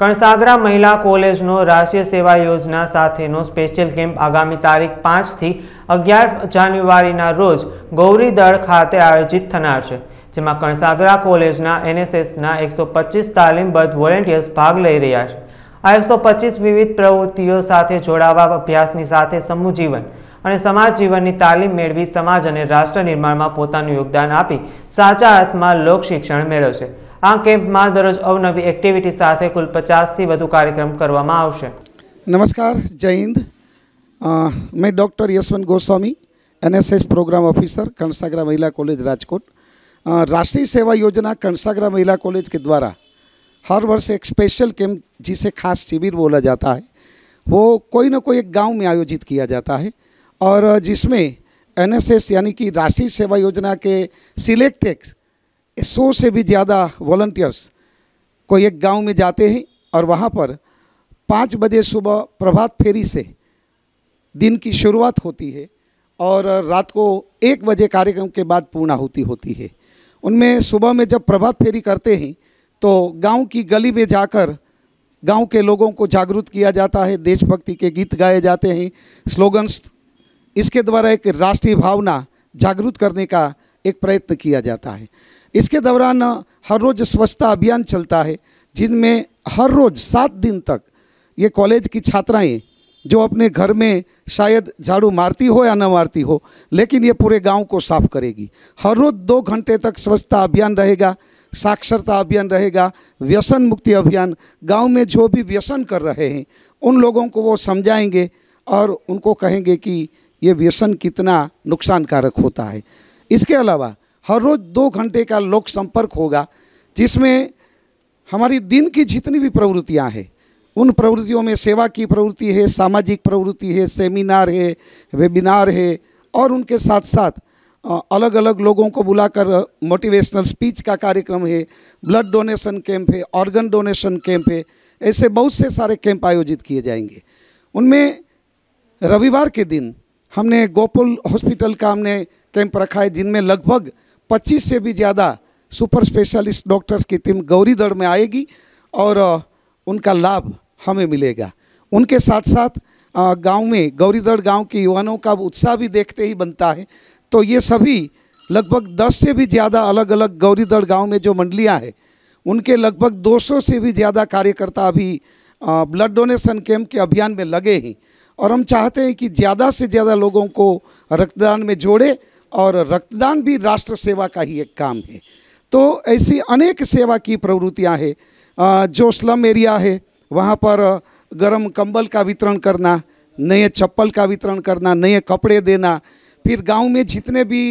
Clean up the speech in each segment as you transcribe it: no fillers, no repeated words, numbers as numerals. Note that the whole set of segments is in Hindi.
કણસાગરા મહિલા કોલેજનો રાષ્ટ્રીય સેવા યોજના સાથેનો સ્પેશિયલ કેમ્પ આગામી તારીખ 5 થી 11 જાન્યુઆરીના રોજ ગૌરીદળ ખાતે આયોજિત થનાર છે, જેમાં કણસાગરા કોલેજના એનએસએસના 125 તાલીમબદ્ધ વોલેન્ટિયર્સ ભાગ લઈ રહ્યા છે। આ 125 વિવિધ પ્રવૃત્તિઓ સાથે જોડાવા, અભ્યાસની સાથે સમૂહ જીવન અને સમાજ જીવનની તાલીમ મેળવી સમાજ અને રાષ્ટ્ર નિર્માણમાં પોતાનું યોગદાન આપી સાચા અર્થમાં લોક શિક્ષણ મેળવશે। આ કેમ્પમાં દરરોજ અવનવી એક્ટિવિટી સાથે કુલ 50 થી વધુ કાર્યક્રમ કરવામાં આવશે। नमस्कार, जय हिंद। मैं doctor Yashwant Goswami, NSS programme officer, Kansagara Mahila college Rajkot. राष्ट्रीय सेवा योजना कणसागरा महिला कॉलेज के द्वारा हर वर्ष एक स्पेशल कैंप, जिसे खास शिविर बोला जाता है, वो कोई ना कोई एक गांव में आयोजित किया जाता है और जिसमें एनएसएस यानी कि राष्ट्रीय सेवा योजना के सिलेक्टेड 100 से भी ज़्यादा वॉलंटियर्स कोई एक गांव में जाते हैं और वहाँ पर 5 बजे सुबह प्रभात फेरी से दिन की शुरुआत होती है और रात को 1 बजे कार्यक्रम के बाद पूर्णाहुति होती है। उनमें सुबह में जब प्रभात फेरी करते हैं तो गांव की गली में जाकर गांव के लोगों को जागरूक किया जाता है, देशभक्ति के गीत गाए जाते हैं, स्लोगन्स, इसके द्वारा एक राष्ट्रीय भावना जागरूक करने का एक प्रयत्न किया जाता है। इसके दौरान हर रोज़ स्वच्छता अभियान चलता है, जिनमें हर रोज़ 7 दिन तक ये कॉलेज की छात्राएं जो अपने घर में शायद झाड़ू मारती हो या न मारती हो, लेकिन ये पूरे गांव को साफ करेगी। हर रोज़ 2 घंटे तक स्वच्छता अभियान रहेगा, साक्षरता अभियान रहेगा, व्यसन मुक्ति अभियान। गांव में जो भी व्यसन कर रहे हैं उन लोगों को वो समझाएंगे और उनको कहेंगे कि ये व्यसन कितना नुकसानकारक होता है। इसके अलावा हर रोज़ 2 घंटे का लोक संपर्क होगा, जिसमें हमारी दिन की जितनी भी प्रवृत्तियां हैं उन प्रवृत्तियों में सेवा की प्रवृत्ति है, सामाजिक प्रवृत्ति है, सेमिनार है, वेबिनार है और उनके साथ साथ अलग अलग लोगों को बुलाकर मोटिवेशनल स्पीच का कार्यक्रम है, ब्लड डोनेशन कैंप है, ऑर्गन डोनेशन कैंप है। ऐसे बहुत से सारे कैंप आयोजित किए जाएंगे। उनमें रविवार के दिन हमने गोकुल हॉस्पिटल का हमने कैंप रखा है, जिनमें लगभग 25 से भी ज़्यादा सुपर स्पेशलिस्ट डॉक्टर्स की टीम गौरीदड़ में आएगी और उनका लाभ हमें मिलेगा। उनके साथ साथ गांव में गौरीदड़ गांव के युवाओं का उत्साह भी देखते ही बनता है। तो ये सभी लगभग 10 से भी ज़्यादा अलग अलग गौरीदड़ गांव में जो मंडलियां हैं, उनके लगभग 200 से भी ज़्यादा कार्यकर्ता अभी ब्लड डोनेशन कैंप के अभियान में लगे हैं और हम चाहते हैं कि ज़्यादा से ज़्यादा लोगों को रक्तदान में जोड़े और रक्तदान भी राष्ट्र सेवा का ही एक काम है। तो ऐसी अनेक सेवा की प्रवृत्तियां हैं। जो स्लम एरिया है वहाँ पर गर्म कंबल का वितरण करना, नए चप्पल का वितरण करना, नए कपड़े देना, फिर गांव में जितने भी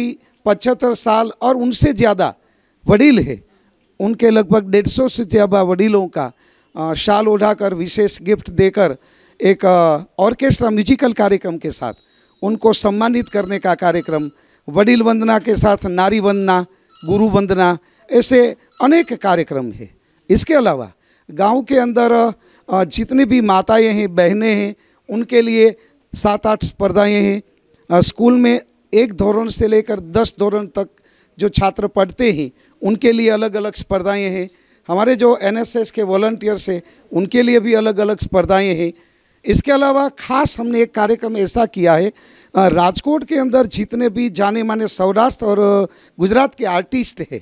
75 साल और उनसे ज़्यादा वडील है, उनके लगभग 150 से ज़्यादा वडीलों का शाल ओढ़ाकर विशेष गिफ्ट देकर एक ऑर्केस्ट्रा म्यूजिकल कार्यक्रम के साथ उनको सम्मानित करने का कार्यक्रम, वडील वंदना के साथ नारी वंदना, गुरु वंदना, ऐसे अनेक कार्यक्रम है। इसके अलावा गांव के अंदर जितनी भी माताएं हैं, बहनें हैं, उनके लिए 7-8 स्पर्धाएँ हैं। स्कूल में 1 धोरण से लेकर 10 धोरण तक जो छात्र पढ़ते हैं उनके लिए अलग अलग स्पर्धाएँ हैं। हमारे जो एनएसएस के वॉलंटियर्स हैं उनके लिए भी अलग अलग स्पर्धाएँ हैं। इसके अलावा खास हमने एक कार्यक्रम ऐसा किया है, राजकोट के अंदर जितने भी जाने माने सौराष्ट्र और गुजरात के आर्टिस्ट हैं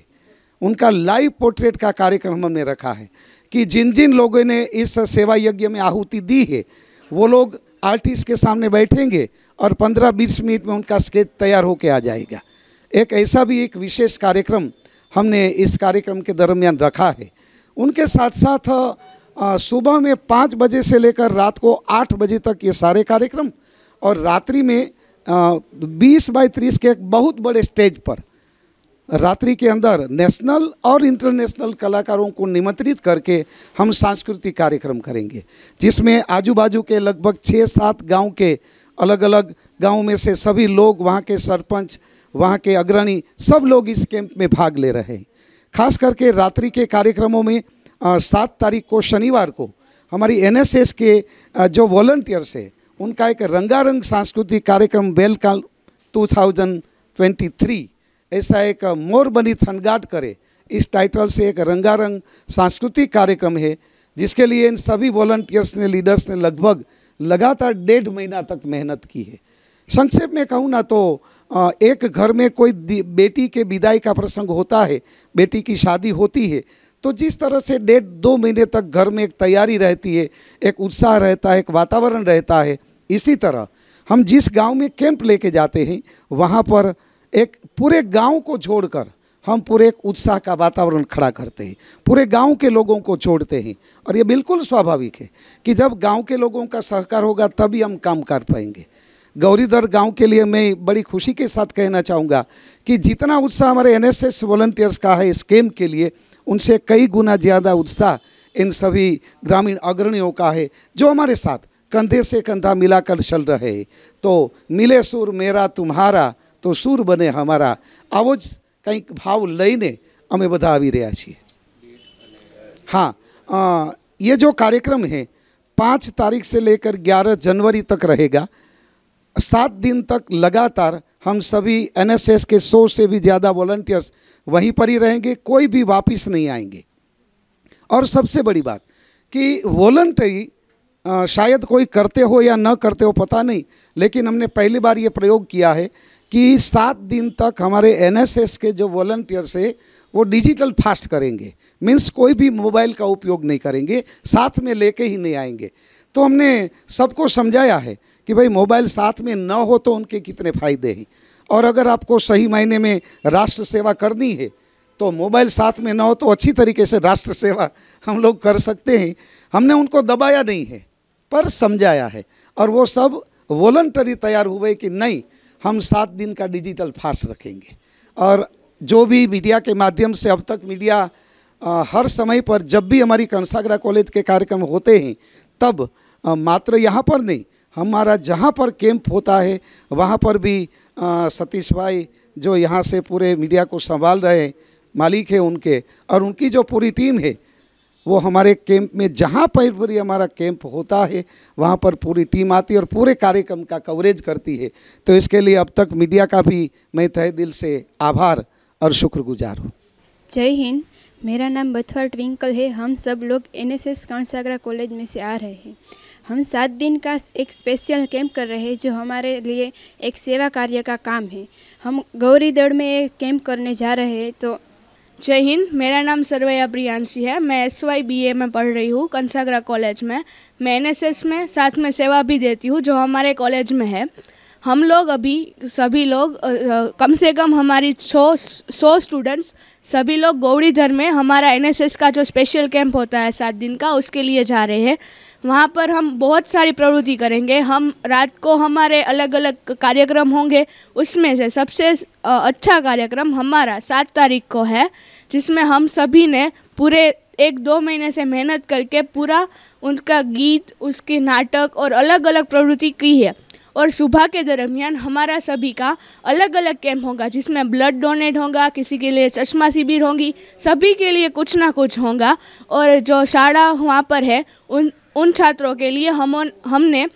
उनका लाइव पोर्ट्रेट का कार्यक्रम हमने रखा है कि जिन जिन लोगों ने इस सेवा यज्ञ में आहुति दी है वो लोग आर्टिस्ट के सामने बैठेंगे और 15-20 मिनट में उनका स्केच तैयार होकर आ जाएगा। एक ऐसा भी एक विशेष कार्यक्रम हमने इस कार्यक्रम के दरमियान रखा है। उनके साथ साथ सुबह में 5 बजे से लेकर रात को 8 बजे तक ये सारे कार्यक्रम और रात्रि में 20x30 के एक बहुत बड़े स्टेज पर रात्रि के अंदर नेशनल और इंटरनेशनल कलाकारों को निमंत्रित करके हम सांस्कृतिक कार्यक्रम करेंगे, जिसमें आजू बाजू के लगभग 6-7 गांव के अलग अलग गाँव में से सभी लोग, वहाँ के सरपंच, वहाँ के अग्रणी, सब लोग इस कैंप में भाग ले रहे हैं। खास करके रात्रि के कार्यक्रमों में 7 तारीख को शनिवार को हमारी एनएसएस के जो वॉलंटियर्स है उनका एक रंगारंग सांस्कृतिक कार्यक्रम वेलकम 2023, ऐसा एक मोर बनी थनगाट करे, इस टाइटल से एक रंगारंग सांस्कृतिक कार्यक्रम है, जिसके लिए इन सभी वॉलंटियर्स ने, लीडर्स ने लगभग लगातार 1.5 महीना तक मेहनत की है। संक्षेप में कहूँ ना तो एक घर में कोई बेटी के विदाई का प्रसंग होता है, बेटी की शादी होती है, तो जिस तरह से 1.5-2 महीने तक घर में एक तैयारी रहती है, एक उत्साह रहता है, एक वातावरण रहता है, इसी तरह हम जिस गांव में कैंप लेके जाते हैं वहाँ पर एक पूरे गांव को जोड़कर हम पूरे एक उत्साह का वातावरण खड़ा करते हैं, पूरे गांव के लोगों को जोड़ते हैं। और ये बिल्कुल स्वाभाविक है कि जब गांव के लोगों का सहकार होगा तभी हम काम कर पाएंगे। गौरीदड़ गांव के लिए मैं बड़ी खुशी के साथ कहना चाहूँगा कि जितना उत्साह हमारे एनएसएस वॉलंटियर्स का है इस कैंप के लिए, उनसे कई गुना ज़्यादा उत्साह इन सभी ग्रामीण अग्रणियों का है जो हमारे साथ कंधे से कंधा मिलाकर चल रहे हैं। तो मिले सुर मेरा तुम्हारा तो सुर बने हमारा, आवो ज કંઈક ભાવ લઈને અમે બધા આવી રહ્યા છીએ। हाँ, ये जो कार्यक्रम है 5 तारीख से लेकर 11 जनवरी तक रहेगा। 7 दिन तक लगातार हम सभी एनएसएस के 100 से भी ज़्यादा वॉलंटियर्स वहीं पर ही रहेंगे, कोई भी वापस नहीं आएंगे। और सबसे बड़ी बात कि वॉलंटरी शायद कोई करते हो या न करते हो पता नहीं, लेकिन हमने पहली बार ये प्रयोग किया है कि 7 दिन तक हमारे एनएसएस के जो वॉलंटियर्स है वो डिजिटल फास्ट करेंगे, मीन्स कोई भी मोबाइल का उपयोग नहीं करेंगे, साथ में लेके ही नहीं आएंगे। तो हमने सबको समझाया है कि भाई मोबाइल साथ में न हो तो उनके कितने फ़ायदे हैं, और अगर आपको सही मायने में राष्ट्र सेवा करनी है तो मोबाइल साथ में न हो तो अच्छी तरीके से राष्ट्र सेवा हम लोग कर सकते हैं। हमने उनको दबाया नहीं है पर समझाया है, और वो सब वॉलंटरी तैयार हुए कि नहीं हम 7 दिन का डिजिटल फास्ट रखेंगे। और जो भी मीडिया के माध्यम से अब तक मीडिया हर समय पर जब भी हमारी कंसाग्रा कॉलेज के कार्यक्रम होते हैं तब मात्र यहाँ पर नहीं, हमारा जहाँ पर कैंप होता है वहाँ पर भी सतीश भाई जो यहाँ से पूरे मीडिया को संभाल रहे हैं, मालिक है उनके, और उनकी जो पूरी टीम है वो हमारे कैंप में जहाँ पर भी हमारा कैंप होता है वहाँ पर पूरी टीम आती है और पूरे कार्यक्रम का कवरेज करती है। तो इसके लिए अब तक मीडिया का भी मैं तहे दिल से आभार और शुक्रगुजार हूँ। जय हिंद, मेरा नाम बथुआ ट्विंकल है। हम सब लोग एनएसएस कंसाग्रा कॉलेज में से आ रहे हैं। हम 7 दिन का एक स्पेशल कैंप कर रहे हैं जो हमारे लिए एक सेवा कार्य का काम है। हम गौरीदड़ में एक कैंप करने जा रहे हैं। तो जय हिंद, मेरा नाम सर्वया प्रियांशी है। मैं SY BA में पढ़ रही हूँ कंसाग्रा कॉलेज में। मैं एनएसएस में साथ में सेवा भी देती हूँ जो हमारे कॉलेज में है। हम लोग अभी सभी लोग कम से कम हमारी 100 स्टूडेंट्स सभी लोग गौरीदड़ में हमारा एनएसएस का जो स्पेशल कैंप होता है 7 दिन का, उसके लिए जा रहे हैं। वहाँ पर हम बहुत सारी प्रवृत्ति करेंगे। हम रात को हमारे अलग अलग कार्यक्रम होंगे, उसमें से सबसे अच्छा कार्यक्रम हमारा 7 तारीख को है, जिसमें हम सभी ने पूरे 1-2 महीने से मेहनत करके पूरा उनका गीत, उसके नाटक और अलग अलग प्रवृत्ति की है। और सुबह के दरमियान हमारा सभी का अलग अलग कैंप होगा जिसमें ब्लड डोनेट होगा, किसी के लिए चश्मा शिविर होगी, सभी के लिए कुछ ना कुछ होगा। और जो शाला वहाँ पर है उन छात्रों के लिए हमने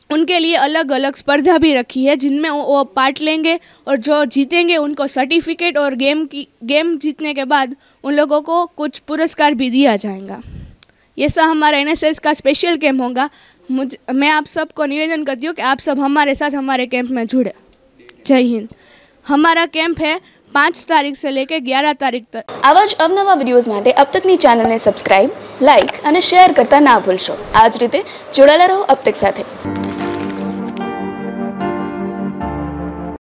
उनके लिए अलग अलग स्पर्धा भी रखी है जिनमें वो पार्ट लेंगे, और जो जीतेंगे उनको सर्टिफिकेट और गेम जीतने के बाद उन लोगों को कुछ पुरस्कार भी दिया जाएगा। ये सब हमारा एनएसएस का स्पेशल कैंप होगा। मैं आप सबको निवेदन करती हूँ कि आप सब हमारे साथ हमारे कैंप में जुड़े। जय हिंद। हमारा कैंप है 5 तारीख से लेकर 11 तारीख तक। આવા જ અવનવા વિડીયોઝ માટે अब તકની ચેનલને સબસ્ક્રાઇબ, લાઇક અને શેર કરતા ના ભૂલશો। આ જ રીતે જોડાયેલા રહો अब तक સાથે।